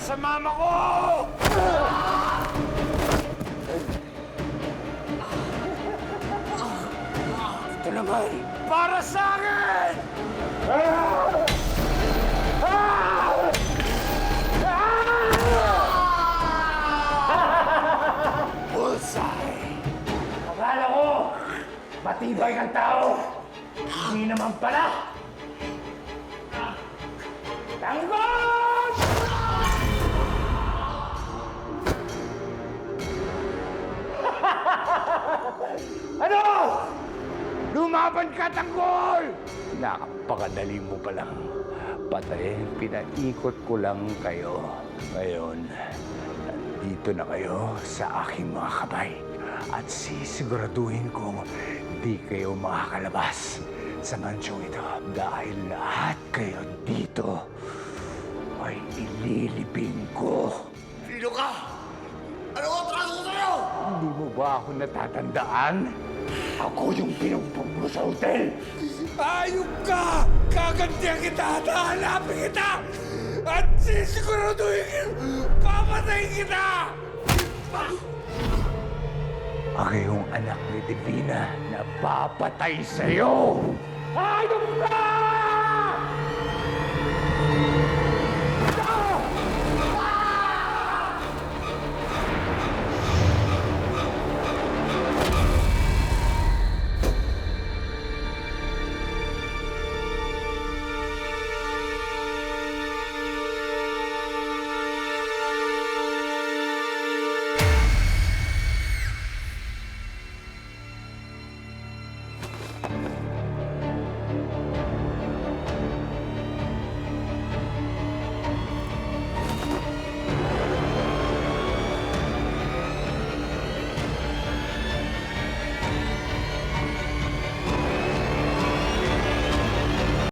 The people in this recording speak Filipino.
sa mama ko! Ito naman, para sa akin! Bullseye! Akala ko, matibay kang tao. Hindi naman pala. Tanggol! Ano? Lumaban ka, Tanggol! Napakadali mo palang patayin. Pinaikot ko lang kayo. Ngayon, nandito na kayo sa aking mga kamay. At sisiguraduhin kong di kayo makakalabas sa mansyong ito. Dahil lahat kayo dito ay ililibing ko. Sino ka? Ano ang traso sa'yo? Hindi mo ba ako natatandaan? Ako yung pinumpong mo sa hotel. Ayok ka! Kagantihan kita at hahanapin kita! At sisiguraduhin papatayin kita! Ako yung anak ni Divina na papatay sa'yo! Ayok ka!